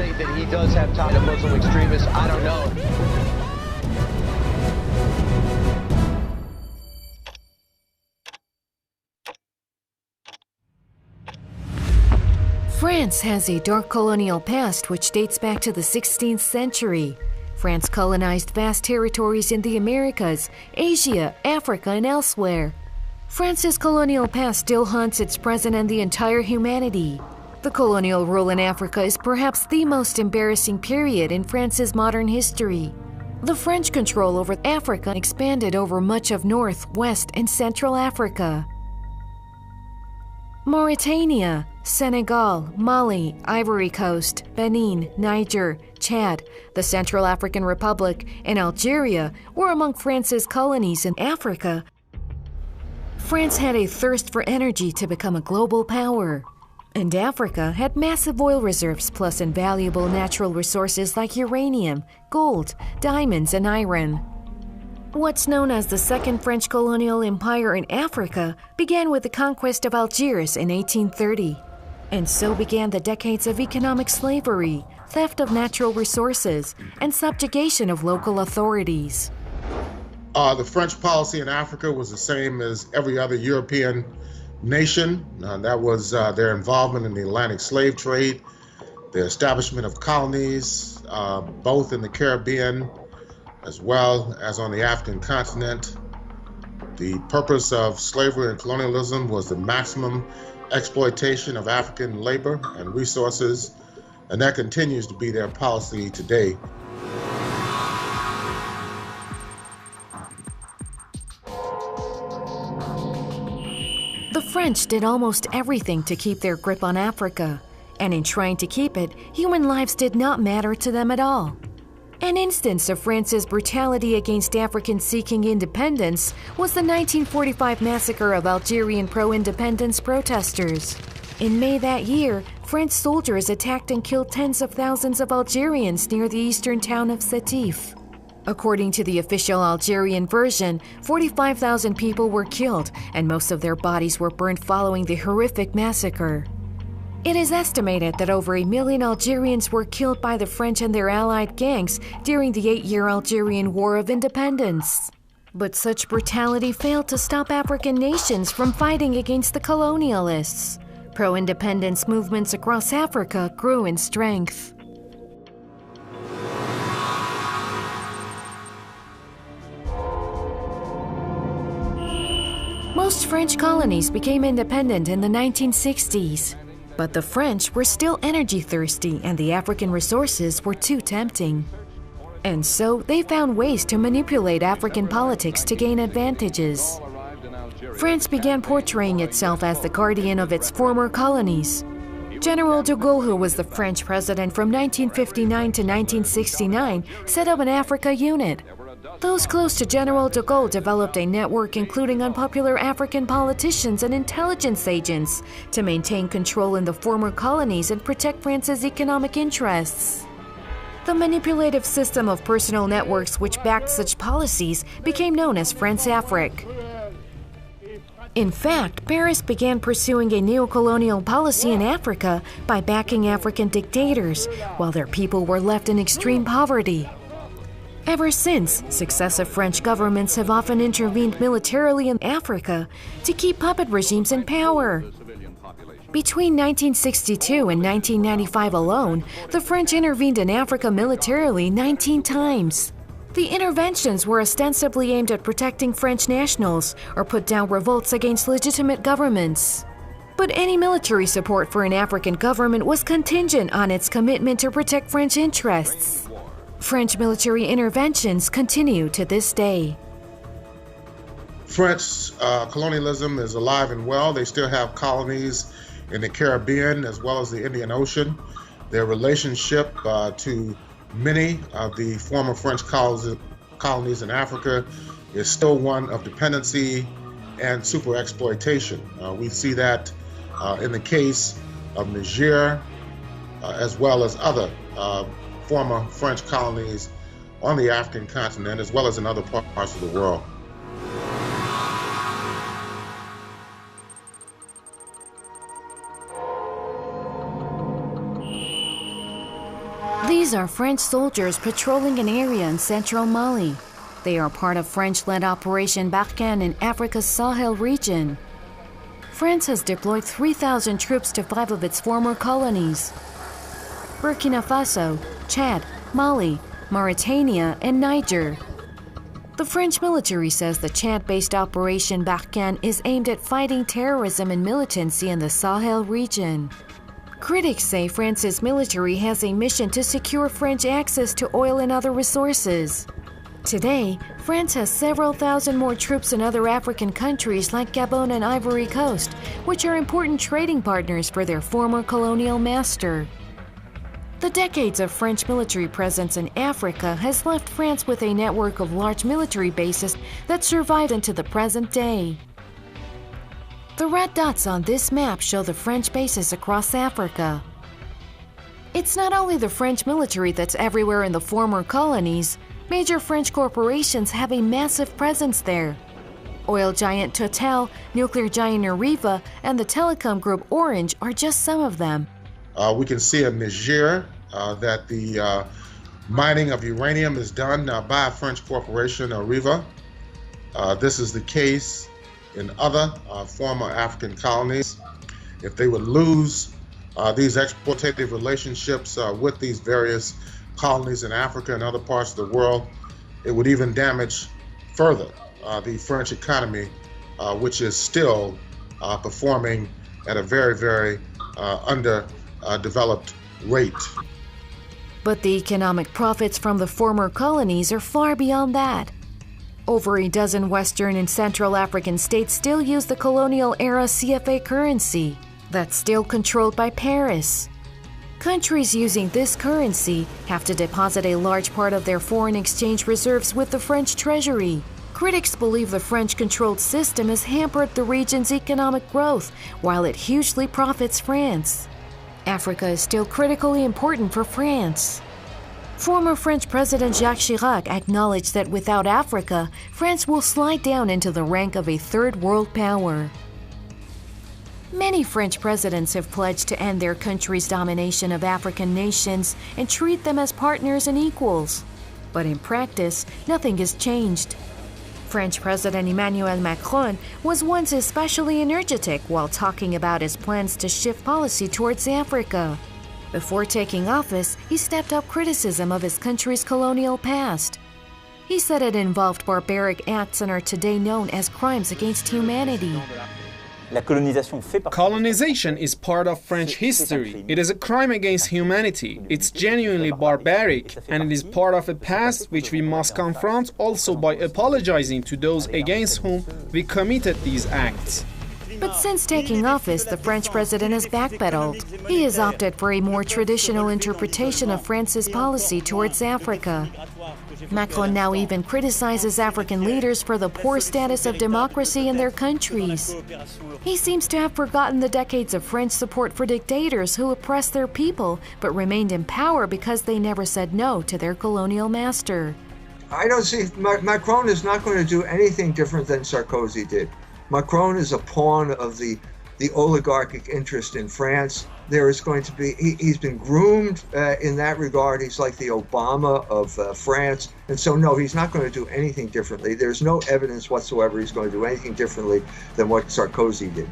say that he does have ties to Muslim extremists. I don't know. France has a dark colonial past which dates back to the 16th century. France colonized vast territories in the Americas, Asia, Africa, and elsewhere. France's colonial past still haunts its present and the entire humanity. The colonial rule in Africa is perhaps the most embarrassing period in France's modern history. The French control over Africa expanded over much of North, West, and Central Africa. Mauritania, Senegal, Mali, Ivory Coast, Benin, Niger, Chad, the Central African Republic, and Algeria were among France's colonies in Africa. France had a thirst for energy to become a global power. And Africa had massive oil reserves plus invaluable natural resources like uranium, gold, diamonds, and iron. What's known as the Second French Colonial Empire in Africa began with the conquest of Algiers in 1830. And so began the decades of economic slavery, theft of natural resources, and subjugation of local authorities. The French policy in Africa was the same as every other European nation. That was their involvement in the Atlantic slave trade, the establishment of colonies, both in the Caribbean as well as on the African continent. The purpose of slavery and colonialism was the maximum exploitation of African labor and resources, and that continues to be their policy today. The French did almost everything to keep their grip on Africa, and in trying to keep it, human lives did not matter to them at all. An instance of France's brutality against Africans seeking independence was the 1945 massacre of Algerian pro-independence protesters. In May that year, French soldiers attacked and killed tens of thousands of Algerians near the eastern town of Sétif. According to the official Algerian version, 45,000 people were killed, and most of their bodies were burned following the horrific massacre. It is estimated that over 1 million Algerians were killed by the French and their allied gangs during the 8-year Algerian War of Independence. But such brutality failed to stop African nations from fighting against the colonialists. Pro-independence movements across Africa grew in strength. Most French colonies became independent in the 1960s. But the French were still energy-thirsty and the African resources were too tempting. And so they found ways to manipulate African politics to gain advantages. France began portraying itself as the guardian of its former colonies. General de Gaulle, who was the French president from 1959 to 1969, set up an Africa unit. Those close to General de Gaulle developed a network including unpopular African politicians and intelligence agents to maintain control in the former colonies and protect France's economic interests. The manipulative system of personal networks which backed such policies became known as France-Afrique. In fact, Paris began pursuing a neocolonial policy in Africa by backing African dictators, while their people were left in extreme poverty. Ever since, successive French governments have often intervened militarily in Africa to keep puppet regimes in power. Between 1962 and 1995 alone, the French intervened in Africa militarily 19 times. The interventions were ostensibly aimed at protecting French nationals or put down revolts against legitimate governments. But any military support for an African government was contingent on its commitment to protect French interests. French military interventions continue to this day. French colonialism is alive and well. They still have colonies in the Caribbean as well as the Indian Ocean. Their relationship to many of the former French colonies in Africa is still one of dependency and super exploitation. We see that in the case of Niger as well as other former French colonies on the African continent as well as in other parts of the world. These are French soldiers patrolling an area in central Mali. They are part of French-led Operation Barkhane in Africa's Sahel region. France has deployed 3,000 troops to 5 of its former colonies: Burkina Faso, Chad, Mali, Mauritania, and Niger. The French military says the Chad-based Operation Barkhane is aimed at fighting terrorism and militancy in the Sahel region. Critics say France's military has a mission to secure French access to oil and other resources. Today, France has several thousand more troops in other African countries like Gabon and Ivory Coast, which are important trading partners for their former colonial master. The decades of French military presence in Africa has left France with a network of large military bases that survive into the present day. The red dots on this map show the French bases across Africa. It's not only the French military that's everywhere in the former colonies. Major French corporations have a massive presence there. Oil giant Total, nuclear giant Areva, and the telecom group Orange are just some of them. We can see in Niger that the mining of uranium is done by a French corporation, Areva. This is the case in other former African colonies. If they would lose these exploitative relationships with these various colonies in Africa and other parts of the world, it would even damage further the French economy, which is still performing at a very, very underdeveloped rate. But the economic profits from the former colonies are far beyond that. Over a dozen Western and Central African states still use the colonial-era CFA currency that's still controlled by Paris. Countries using this currency have to deposit a large part of their foreign exchange reserves with the French treasury. Critics believe the French-controlled system has hampered the region's economic growth, while it hugely profits France. Africa is still critically important for France. Former French President Jacques Chirac acknowledged that without Africa, France will slide down into the rank of a third world power. Many French presidents have pledged to end their country's domination of African nations and treat them as partners and equals. But in practice, nothing has changed. French President Emmanuel Macron was once especially energetic while talking about his plans to shift policy towards Africa. Before taking office, he stepped up criticism of his country's colonial past. He said it involved barbaric acts and are today known as crimes against humanity. Colonization is part of French history. It is a crime against humanity. It's genuinely barbaric, and it is part of a past which we must confront also by apologizing to those against whom we committed these acts. But since taking office, the French president has backpedaled. He has opted for a more traditional interpretation of France's policy towards Africa. Macron now even criticizes African leaders for the poor status of democracy in their countries. He seems to have forgotten the decades of French support for dictators who oppressed their people but remained in power because they never said no to their colonial master. I don't see, Macron is not going to do anything different than Sarkozy did. Macron is a pawn of the oligarchic interest in France. There is going to be, he's been groomed in that regard. He's like the Obama of France. And so, no, he's not going to do anything differently. There's no evidence whatsoever he's going to do anything differently than what Sarkozy did.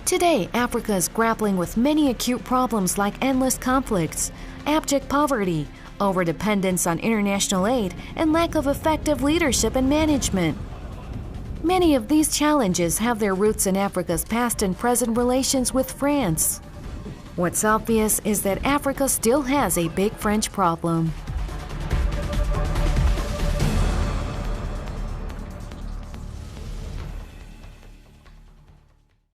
Today, Africa is grappling with many acute problems like endless conflicts, abject poverty, overdependence on international aid, and lack of effective leadership and management. Many of these challenges have their roots in Africa's past and present relations with France. What's obvious is that Africa still has a big French problem.